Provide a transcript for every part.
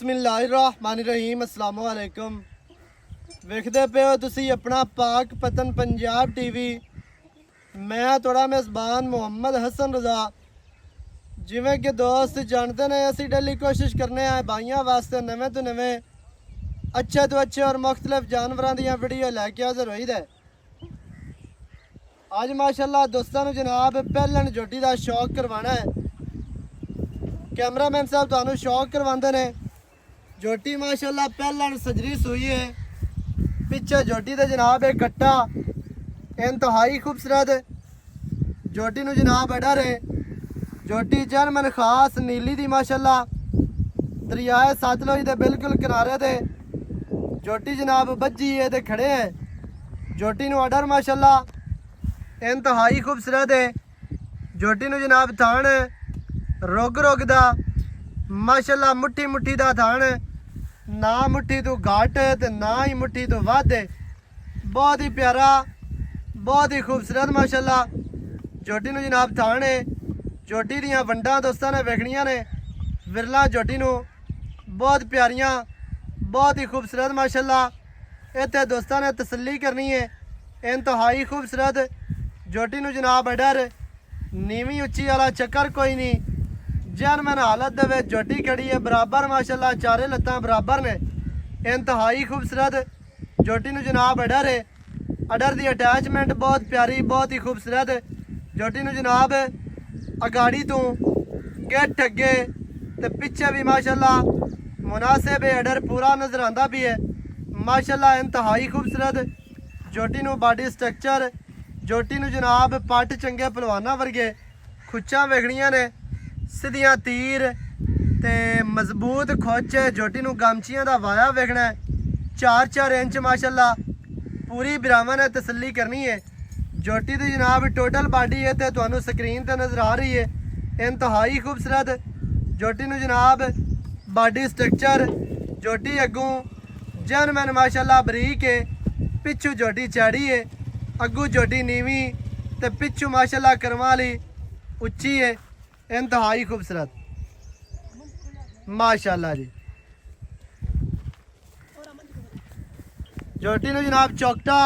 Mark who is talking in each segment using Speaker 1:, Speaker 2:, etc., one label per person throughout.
Speaker 1: बिस्मिल्लाहिर्रहमानिर्रहीम अस्सलामु अलैकुम। वेखदे पे हो तुसी अपना पाक पतन पंजाब टीवी। मैं थोड़ा मेज़बान मुहम्मद हसन रज़ा। जिवें कि दोस्त जानते ने असी डेली कोशिश करने हैं भाइयों वास्ते नवे तो नवे अच्छे तो अच्छे और मुख्तलिफ जानवरों दी वीडियो लैके हाज़र होई दे। अज माशाअल्लाह दोस्तों नूं जनाब पहलन जोटी का शौक करवाना है। कैमरामैन साहब तुहानूं शौक करवाते ने। जोटी माशाअल्लाह पहलन सजरी सूई है। पिछे जोटी दे जनाब एक कट्टा इंतहाई खूबसूरत जोटी नूं जनाब अडर है। जोटी जर्मन खास नीली दी माशाअल्लाह दरियाए सतलुज दे बिल्कुल किनारे ते जोटी जनाब बज्जी है ते खड़े हैं। जोटी नूं अडर माशाअल्लाह इंतहाई खूबसूरत है। जोटी नूं जनाब थान रोग दा माशाअल्लाह मुट्ठी मुट्ठी दा थान, ना मुट्ठी तो घट ते ना ही मुट्ठी तो वध। बहुत ही प्यारा बहुत ही खूबसूरत माशाअल्लाह जोटी नूं जनाब थान है। जोटी दियां वंडां दोस्तां ने वेखणियां ने। विरला जोटी नूं बहुत प्यारियां बहुत ही खूबसूरत माशाअल्लाह। इत्थे दोस्तां ने तसल्ली करनी है। इंतहाई खूबसूरत जोटी नूं जनाब अडर नीवी उच्ची वाला चक्कर कोई नहीं। जर्मन हालत दे विच जोटी खड़ी है बराबर माशाअल्लाह चारे लत्तां बराबर ने। इंतहाई खूबसूरत जोटी नूं जनाब अडर है। अडर दी अटैचमेंट बहुत प्यारी बहुत ही खूबसूरत जोटी नूं जनाब अगाड़ी तो गेट अगे ते पिछे भी माशाअल्लाह मुनासिब है। अडर पूरा नजर आंदा भी है माशाअल्लाह। इंतहाई खूबसूरत जोटी नूं बॉडी स्ट्रक्चर जोटी नूं जनाब पट चंगे पहलवाना वर्गे खुच्चां वेखणियां ने। सीधियां तीर ते मजबूत खुच जोटी नूं गमचियां दा वाया वेखना है। 4-4 इंच माशाअल्लाह पूरी बिरावां ने तसल्ली करनी है। जोटी दी जनाब टोटल बॉडी है ते तुहानूं स्क्रीन ते नज़र आ रही है। इंतहाई खूबसूरत जोटी नूं जनाब बॉडी स्ट्रक्चर जोटी अगों जर्मन माशाअल्लाह बरीक है। पिछू जोटी चैड़ी है अगू जोटी नीवी ते पिछू माशाअल्लाह करमां वाली उच्ची है। इंतहाई खूबसूरत माशाअल्लाह जी। जोटी नूं जनाब चौकटा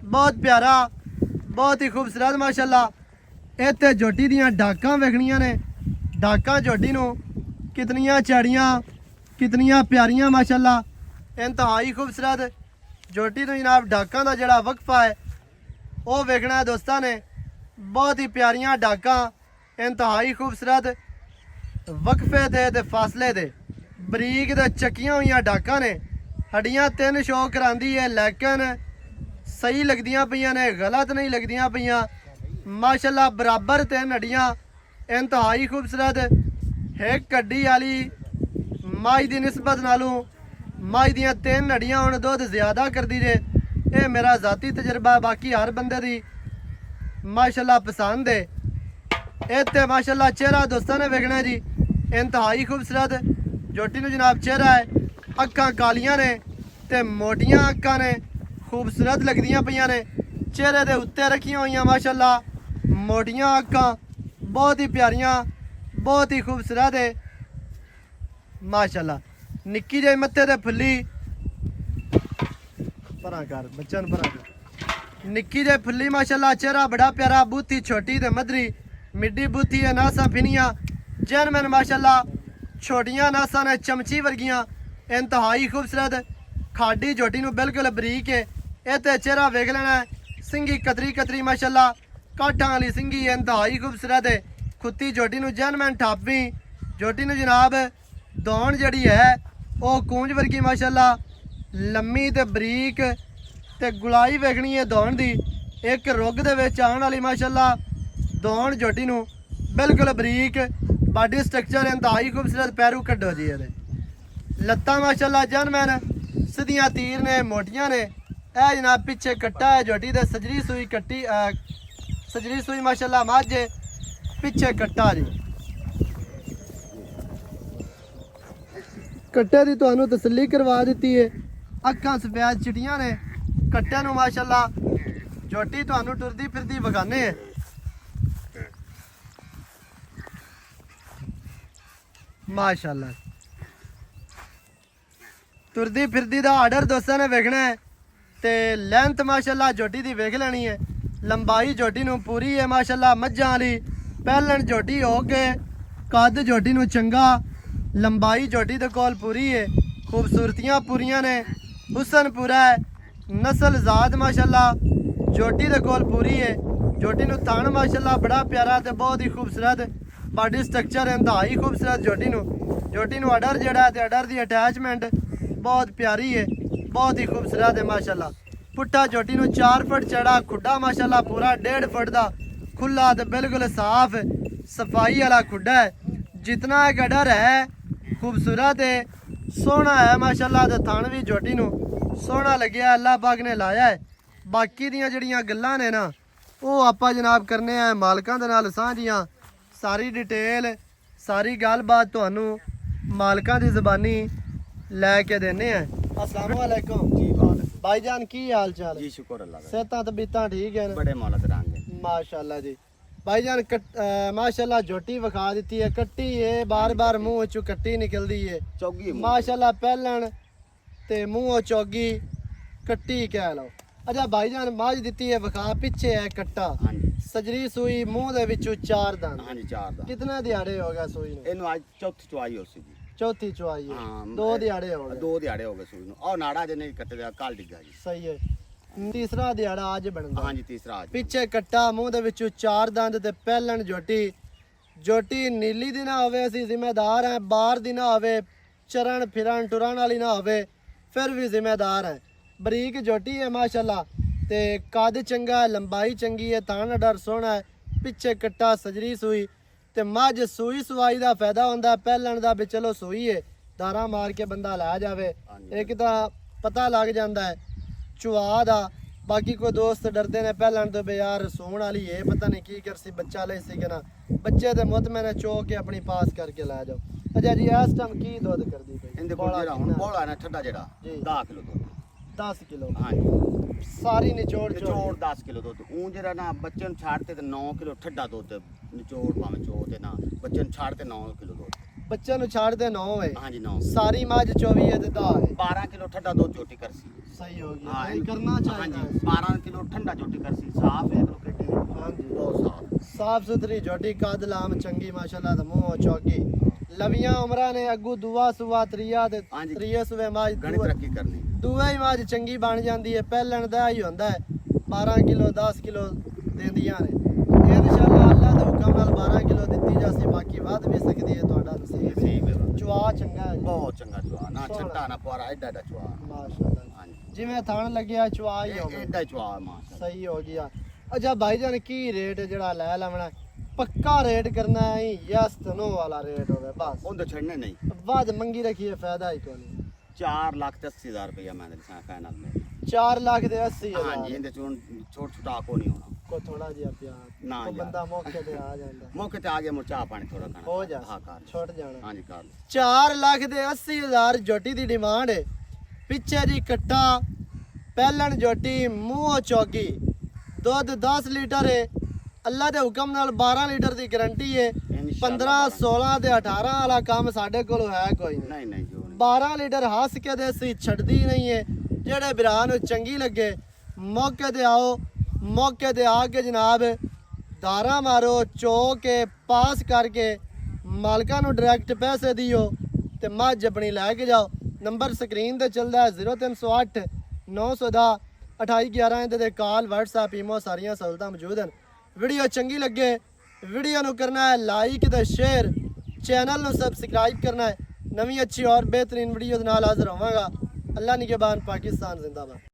Speaker 1: बहुत प्यारा बहुत ही खूबसूरत माशाअल्लाह। इत्थे जोटी दियां डाकां वेखणियां ने। डाकां जोटी नूं कितनियां चैड़ियां कितनियां प्यारियां माशाअल्लाह। इंतहाई खूबसूरत जोटी नूं जनाब डाकां दा जिहड़ा वक्फा है वो वेखना है दोस्तां ने। बहुत ही प्यारियां डाकां इंतहाई खूबसूरत वक्फे ते फासले दे बरीक ते चक्कियां हुई डाकां ने। हड्डियां 3 शो करांदी है लेकिन सही लगदियां पईयां ने गलत नहीं लगदियां पईयां माशाअल्लाह। बराबर 3 हड्डियां इंतहाई खूबसूरत। एक हड्डी वाली माई दी निस्बत नालों माई दियां 3 हड्डियां हुण दुध ज़्यादा करदी जे। ये मेरा ज़ाती तजर्बा बाकी हर बंदे दी माशाअल्लाह पसंद है। इत्थे माशाअल्लाह चेहरा दोस्तां ने वेखना जी इंतहाई खूबसूरत जोटी नूं जनाब चेहरा है। अक्खां कालियां ने ते मोटियां अक्खां ने खूबसूरत लगदियां पईयां ने। चेहरे दे उत्ते रखियां होईयां माशाअल्लाह मोटियां अक्खां बहुत ही प्यारियां बहुत ही खूबसूरत है माशाअल्लाह। निक्की जी मत्थे ते फुल्ली परां कर बच्चन परां कर निक्की जी फुल्ली माशाअल्लाह। चेहरा बड़ा प्यारा बूथी छोटी ते मदरी मिड्डी बूथी है। नासा फिनियां जर्मन माशाअल्लाह छोटियां नासा ने चमची वर्गियां इंतहाई खूबसूरत। खाडी जोटी नूं बिल्कुल बरीक है। इत्थे चेहरा वेख लेना है सिंगी कतरी कतरी माशाअल्लाह काठां वाली सिंगी इंतहाई खूबसूरत है। खुत्ती जोटी नूं जर्मन ठापी जोटी नूं जनाब दौड़ जड़ी है वो कूंज वर्गी माशाअल्लाह लम्मी ते बरीक ते गुलाई वेखनी है दौड़ दी। एक रुग दे विच आउण वाली माशाअल्लाह दौड़ जोटी नूं बिल्कुल बरीक बॉडी स्ट्रक्चर इंतहाई खूबसूरत। पैरू कड्डो जी ये लत्तां माशाअल्लाह जर्मन सीधियां तीर ने मोटियां ने। यह जनाब पिछे कट्टा है जोटी दे सजरी सूई कट्टी सजरी सूई माशाअल्लाह मझ पिछे कट्टा जी। कट्टे की तुहानूं तसल्ली करवा दी है। अक्खां सफेद चिटियां ने कट्टे नूं माशाअल्लाह जोटी तुहानूं टुरदी फिरदी विखाने है माशाअल्लाह। ਤੁਰਦੀ ਫਿਰਦੀ ਦਾ ਆਰਡਰ ਦੋਸਤਾਂ ਨੇ ਵੇਖਣਾ ਹੈ ਤੇ ਲੈਂਥ ਮਾਸ਼ਾਅੱਲਾ ਝੋਟੀ ਦੀ ਵੇਖ ਲੈਣੀ ਹੈ। ਲੰਬਾਈ ਝੋਟੀ ਨੂੰ ਪੂਰੀ ਹੈ ਮਾਸ਼ਾਅੱਲਾ ਮੱਝਾਂ ਵਾਲੀ। ਪਹਿਲਣ ਝੋਟੀ ਹੋ ਕੇ ਕੱਦ ਝੋਟੀ ਨੂੰ ਚੰਗਾ, ਲੰਬਾਈ ਝੋਟੀ ਦੇ ਕੋਲ ਪੂਰੀ ਹੈ, ਖੂਬਸੂਰਤੀਆਂ ਪੂਰੀਆਂ ਨੇ, ਹੁਸਨ ਪੂਰਾ ਹੈ, ਨਸਲ ਜ਼ਾਤ ਮਾਸ਼ਾਅੱਲਾ ਝੋਟੀ ਦੇ ਕੋਲ ਪੂਰੀ ਹੈ। ਝੋਟੀ ਨੂੰ ਤਣ ਮਾਸ਼ਾਅੱਲਾ ਬੜਾ ਪਿਆਰਾ ਤੇ ਬਹੁਤ ਹੀ ਖੂਬਸੂਰਤ ਬਾਡੀ ਸਟਰਕਚਰ ਹੈ, ਇੰਤਹਾਈ ਖੂਬਸੂਰਤ ਝੋਟੀ ਨੂੰ ਆਰਡਰ ਜਿਹੜਾ ਤੇ ਆਰਡਰ ਦੀ ਅਟੈਚਮੈਂਟ ਬਹੁਤ ਪਿਆਰੀ ਹੈ, ਬਹੁਤ ਹੀ ਖੂਬਸੂਰਤ ਹੈ ਮਾਸ਼ਾਅੱਲਾ। ਪੁੱਠਾ ਝੋਟੀ ਨੂੰ 4 ਫੁੱਟ ਚੜਾ, ਖੁੱਡਾ ਮਾਸ਼ਾਅੱਲਾ ਪੂਰਾ 1.5 ਫੁੱਟ ਦਾ ਖੁੱਲਾ ਤੇ ਬਿਲਕੁਲ ਸਾਫ਼ ਸਫਾਈ ਵਾਲਾ ਖੁੱਡਾ ਹੈ। ਜਿਤਨਾ ਇਹ ਆਰਡਰ ਹੈ ਖੂਬਸੂਰਤ ਹੈ, ਸੋਹਣਾ ਹੈ ਮਾਸ਼ਾਅੱਲਾ। ਤੇ ਥਣ ਵੀ ਝੋਟੀ ਨੂੰ ਸੋਹਣਾ ਲੱਗਿਆ, ਅੱਲਾਹ ਪਾਕ ਨੇ ਲਾਇਆ ਹੈ। ਬਾਕੀ ਦੀਆਂ ਜਿਹੜੀਆਂ ਗੱਲਾਂ ਨੇ ਨਾ ਉਹ ਆਪਾਂ ਜਨਾਬ ਕਰਨੇ ਆ ਮਾਲਕਾਂ ਦੇ ਨਾਲ ਸਾਂਝੀਆਂ। ਸਾਰੀ ਡਿਟੇਲ ਸਾਰੀ ਗੱਲਬਾਤ ਤੁਹਾਨੂੰ ਮਾਲਕਾਂ ਦੀ ਜ਼ਬਾਨੀ ਲੈ ਕੇ ਦੇने हैं। अस्सलाम वालेकुम
Speaker 2: जी बात
Speaker 1: भाईजान की हाल चाल
Speaker 2: जी शुक्र अल्लाह का
Speaker 1: सेहतां तबीयतां ठीक है
Speaker 2: बड़े मौलत रंग है
Speaker 1: माशाल्लाह जी। भाईजान माशाल्लाह झोटी विखा दी है, कट्टी है, बार बार मुंह चो कट्टी निकलदी है
Speaker 2: चौगी
Speaker 1: माशाल्लाह। पहलन ते मुंह चौगी कट्टी कह लो। अच्छा भाईजान माज दी है विखा, पिछे है कट्टा,
Speaker 2: हाँ जी
Speaker 1: सजरी सूई, मुंह दे विचों 4 दंद।
Speaker 2: हाँ जी 4 ਦਾ
Speaker 1: कितने दिहाड़े हो गया सूई नूं?
Speaker 2: ਇਹਨੂੰ ਅੱਜ ਚੌਥੀ ਚੁਆਈ ਹੋ ਸੀ ਜੀ
Speaker 1: चौथी चुआई है,
Speaker 2: हाँ,
Speaker 1: 2 दिहाड़े हो गए।
Speaker 2: 2 ਦਿਹਾੜੇ ਹੋ ਗਏ ਸੂਈ ਨੂੰ। ਉਹ ਨਾੜਾ ਜਿਹਨੇ ਕੱਟ ਲਿਆ ਕੱਲ ਡਿੱਗਾ ਜੀ।
Speaker 1: सही है। तीसरा दिहाड़ा आज बनदा।
Speaker 2: हाँ जी तीसरा आज
Speaker 1: ਪਿੱਛੇ ਕੱਟਾ, ਮੂੰਹ ਦੇ ਵਿੱਚੋਂ 4 ਦੰਦ ਤੇ ਪਹਿਲਣ ਝੋਟੀ ਨੀਲੀ ਦੀ ਨਾ ਹੋਵੇ, ਅਸੀਂ ਜ਼ਿੰਮੇਦਾਰ ਹਾਂ। ਬਾਹਰ ਦੀ ਨਾ ਹੋਵੇ, ਚਰਨ ਫਿਰਨ ਟੁਰਨ ਵਾਲੀ ਨਾ ਹੋਵੇ, ਫਿਰ ਵੀ ਜ਼ਿੰਮੇਦਾਰ ਹੈ। ਬਰੀਕ ਝੋਟੀ ਹੈ ਮਾਸ਼ਾਅੱਲਾ ਤੇ ਕੱਦ ਚੰਗਾ ਹੈ, ਲੰਬਾਈ ਚੰਗੀ ਹੈ, ਥਣ ਡਰ ਸੋਹਣਾ ਹੈ। ਪਿੱਛੇ ਕੱਟਾ, ਸਜਰੀ ਸੂਈ ਤੇ ਮੱਝ ਸੂਈ ਸਵਾਈ ਦਾ ਫਾਇਦਾ ਹੁੰਦਾ। ਪਹਿਲਣ ਦਾ ਵੀ ਚਲੋ ਸੂਈ ਹੈ, ਦਾਰਾ ਮਾਰ ਕੇ ਬੰਦਾ ਲੈ ਜਾਵੇ, ਇੱਕ ਤਾਂ ਪਤਾ ਲੱਗ ਜਾਂਦਾ ਹੈ ਚੁਆ ਦਾ। ਬਾਕੀ ਕੋਈ ਦੋਸਤ ਡਰਦੇ ਨੇ ਪਹਿਲਣ ਤੋਂ ਵੀ ਯਾਰ ਸੂਣ ਵਾਲੀ ਹੈ, ਪਤਾ ਨਹੀਂ ਕੀ ਕਰਸੀ, ਬੱਚਾ ਲਈ ਸੀ ਕਿ ਨਾ। ਬੱਚੇ ਤੇ ਮੁਤਮਿਨ ਚੋ ਕੇ ਆਪਣੀ ਪਾਸ ਕਰਕੇ ਲੈ ਜਾਓ। ਅੱਛਾ ਜੀ ਇਸ ਟਾਈਮ ਕੀ ਦੁੱਧ ਕਰਦੀ ਪਈ?
Speaker 2: ਇਹਦੇ ਕੋਲ ਜਿਹੜਾ ਹੁਣ ਬੋਲਾ ਨਾ ਠੱਡਾ ਜਿਹੜਾ
Speaker 1: ਜੀ।
Speaker 2: 10 ਕਿਲੋ ਦੁੱਧ
Speaker 1: 10 ਕਿਲੋ
Speaker 2: ਹਾਂ ਜੀ
Speaker 1: ਸਾਰੀ ਨਿਚੋੜ
Speaker 2: ਨਿਚੋੜ 10 ਕਿਲੋ ਦੁੱਧ। ਉਹ ਜਿਹੜਾ ਨਾ ਬੱਚੇ ਨੂੰ ਛੱਡਤੇ ਤੇ 9 ਕਿਲੋ ਠੱਡਾ ਦੁੱਧ ਨਿਚੋੜ ਭਾਵੇਂ ਚੋ ਤੇ ਨਾ ਬੱਚੇ ਨੂੰ ਛੱਡ ਤੇ 9 ਕਿਲੋ ਦੁੱਧ।
Speaker 1: ਬੱਚੇ ਨੂੰ ਛੱਡ ਦੇ 9 ਹੈ
Speaker 2: ਹਾਂ ਜੀ 9
Speaker 1: ਸਾਰੀ ਮੱਝ 24 ਹੈ ਤੇ 10 ਹੈ।
Speaker 2: 12 ਕਿਲੋ ਠੱਡਾ ਦੁੱਧ ਝੋਟੀ ਕਰਸੀ।
Speaker 1: ਸਹੀ ਹੋ ਗਿਆ,
Speaker 2: ਹਾਂ
Speaker 1: ਇਹ ਕਰਨਾ
Speaker 2: ਹਾਂ
Speaker 1: ਚਾਹੀਦਾ
Speaker 2: ਜੀ
Speaker 1: ਹੈ।
Speaker 2: 12 ਕਿਲੋ ਠੰਡਾ ਝੋਟੀ ਕਰਸੀ। ਸਾਫ ਹੈ ਤੇ ਕਿੱਡੀ
Speaker 1: ਹਾਂਜੀ
Speaker 2: ਬਹੁਤ ਸਾਫ
Speaker 1: ਸਾਫ ਸੁਥਰੀ ਝੋਟੀ, ਕੱਦ ਲਾਮ ਚੰਗੀ ਮਾਸ਼ਾਅੱਲਾ ਤੇ ਮੂੰਹ ਚੌਕੀ। ਲਵੀਆਂ ਉਮਰਾਂ ਨੇ ਅੱਗੂ ਦੁਆ ਸੁਆ ਤਰੀਆ ਤੇ
Speaker 2: ਹਾਂਜੀ।
Speaker 1: ਤਰੀਏ ਸੁਵੇ ਮੱਝ
Speaker 2: ਗਣੀ ਤਰੱਕੀ ਕਰਨੀ।
Speaker 1: ਦੂਆ ਹੀ ਮੱਝ ਚੰਗੀ ਬਣ ਜਾਂਦੀ ਹੈ। ਪਹਿਲਣ ਦਾ ਹੀ ਹੁੰਦਾ ਹੈ 12 ਕਿਲੋ 10 ਕਿਲੋ ਦਿੰਦੀਆਂ ਨੇ। ਇਨਸ਼ਾਅੱਲਾ ਅੱਲਾਹ ਦੇ ਹੁਕਮ ਨਾਲ 12 ਕਿਲੋ ਦਿੱਤੀ ਜਾਸੀ, ਬਾਕੀ ਵੱਧ ਵੀ ਸਕਦੀ ਹੈ, ਤੁਹਾਡਾ ਨਸੀਬ ਹੈ।
Speaker 2: ਨਸੀਬ ਹੈ।
Speaker 1: ਚੁਆ ਚੰਗਾ ਹੈ ਜੀ।
Speaker 2: ਬਹੁਤ ਚੰਗਾ ਚੁਆ ਨਾ
Speaker 1: ਸੋਹਣਾ।
Speaker 2: ਛੱਟਾ ਨਾ ਪੁਆਰਾ ਐਡਾ ਐਡਾ ਚੁਆ।
Speaker 1: ਮਾਸ਼ਾਅੱਲਾ
Speaker 2: ਹਾਂਜੀ
Speaker 1: ਜਿਵੇਂ ਥਣ ਲੱਗਿਆ ਚੁਆ ਹੀ ਹੋਵੇ।
Speaker 2: ਐਡਾ ਚੁਆ ਮਾਸ਼ਾਅੱਲਾ।
Speaker 1: ਸਹੀ ਹੋ ਗਿਆ। ਅੱਛਾ ਭਾਈਜਾਨ ਕੀ ਰੇਟ ਜਿਹੜਾ ਲੈ ਲਵਣਾ? ਪੱਕਾ ਰੇਟ ਕਰਨਾ ਹੈ ਯਸ ਤਨੋ ਵਾਲਾ ਰੇਟ ਹੋਵੇ ਬਸ।
Speaker 2: ਉਹਦੇ ਛੱਡਨੇ ਨਹੀਂ।
Speaker 1: ਬਾਅਦ ਮੰਗੀ ਰੱਖੀਏ ਫਾਇਦਾ ਹੀ ਕੋਈ ਨਹੀਂ।
Speaker 2: 4,80,000 ਰੁਪਇਆ ਮੈਂ ਦਿਸਾਂ ਫਾਈਨਲ ਮੇ।
Speaker 1: 4 ਲੱਖ ਦੇ 80
Speaker 2: ਹਾਂ ਜੀ ਇਹਦੇ ਚੋਂ ਛੋਟ ਛੁਟਾ ਕੋ ਨਹੀਂ ਹੋਣਾ।
Speaker 1: ਕੋ ਥੋੜਾ ਜਿਹਾ ਪਿਆਰ
Speaker 2: ਨਾ
Speaker 1: ਉਹ
Speaker 2: ਯਾਰ।
Speaker 1: ਬੰਦਾ ਮੌਕੇ ਤੇ ਆ ਜਾਂਦਾ,
Speaker 2: ਮੌਕੇ ਤੇ ਆ ਗਿਆ ਮੁਰ ਚਾਹ ਪਾਣੀ ਥੋੜਾ ਖਾਣਾ
Speaker 1: ਹੋ ਜਾ
Speaker 2: ਹਾਂ ਕਰ
Speaker 1: ਛੁੱਟ ਜਾਣਾ।
Speaker 2: ਹਾਂ ਜੀ ਕਰ
Speaker 1: 4 ਲੱਖ ਦੇ 80,000 ਝੋਟੀ ਦੀ ਡਿਮਾਂਡ ਹੈ। ਪਿੱਛੇ ਜੀ ਕੱਟਾ, ਪਹਿਲਣ ਝੋਟੀ, ਮੂੰਹ ਚੌਗੀ, ਦੁੱਧ 10 ਲੀਟਰ ਹੈ। ਅੱਲਾ ਦੇ ਹੁਕਮ ਨਾਲ 12 ਲੀਟਰ ਦੀ ਗਾਰੰਟੀ ਹੈ। 15 16 ਤੇ 18 ਵਾਲਾ ਕੰਮ ਸਾਡੇ ਕੋਲ ਹੈ ਕੋਈ ਨਹੀਂ।
Speaker 2: ਨਹੀਂ ਨਹੀਂ ਜੋ
Speaker 1: 12 ਲੀਟਰ ਹੱਸ ਕੇ ਦੇ ਅਸੀਂ ਛੱਡਦੀ ਨਹੀਂ ਹੈ। ਜਿਹੜੇ ਭਰਾ ਨੂੰ ਚੰਗੀ ਲੱਗੇ ਮੌਕੇ ਤੇ ਆਓ, ਮੌਕੇ ਤੇ ਆ ਕੇ ਜਨਾਬ ਦਾਰਾ ਮਾਰੋ, ਚੋ ਕੇ ਪਾਸ ਕਰਕੇ ਮਾਲਕਾਂ ਨੂੰ ਡਾਇਰੈਕਟ ਪੈਸੇ ਦਿਓ ਤੇ ਮੱਝ ਆਪਣੀ ਲੈ ਕੇ ਜਾਓ। ਨੰਬਰ ਸਕਰੀਨ ਤੇ ਚੱਲਦਾ ਹੈ 0308 910 2811। ਇਹਦੇ ਤੇ ਕਾਲ, WhatsApp, ਈਮੋ ਸਾਰੀਆਂ ਸਹੂਲਤਾਂ ਮੌਜੂਦ ਹਨ। ਵੀਡੀਓ ਚੰਗੀ ਲੱਗੇ ਵੀਡੀਓ ਨੂੰ ਕਰਨਾ ਹੈ ਲਾਈਕ ਤੇ ਸ਼ੇਅਰ, ਚੈਨਲ ਨੂੰ ਸਬਸਕ੍ਰਾਈਬ ਕਰਨਾ ਹੈ। ਨਵੀਂ ਅੱਛੀ ਔਰ ਬਿਹਤਰੀਨ ਵੀਡੀਓ ਦੇ ਨਾਲ ਹਾਜ਼ਰ ਹੋਵਾਂਗਾ। ਅੱਲਾ ਨਿਗਹਿਬਾਨ, ਪਾਕਿਸਤਾਨ ਜ਼ਿੰਦਾਬਾਦ।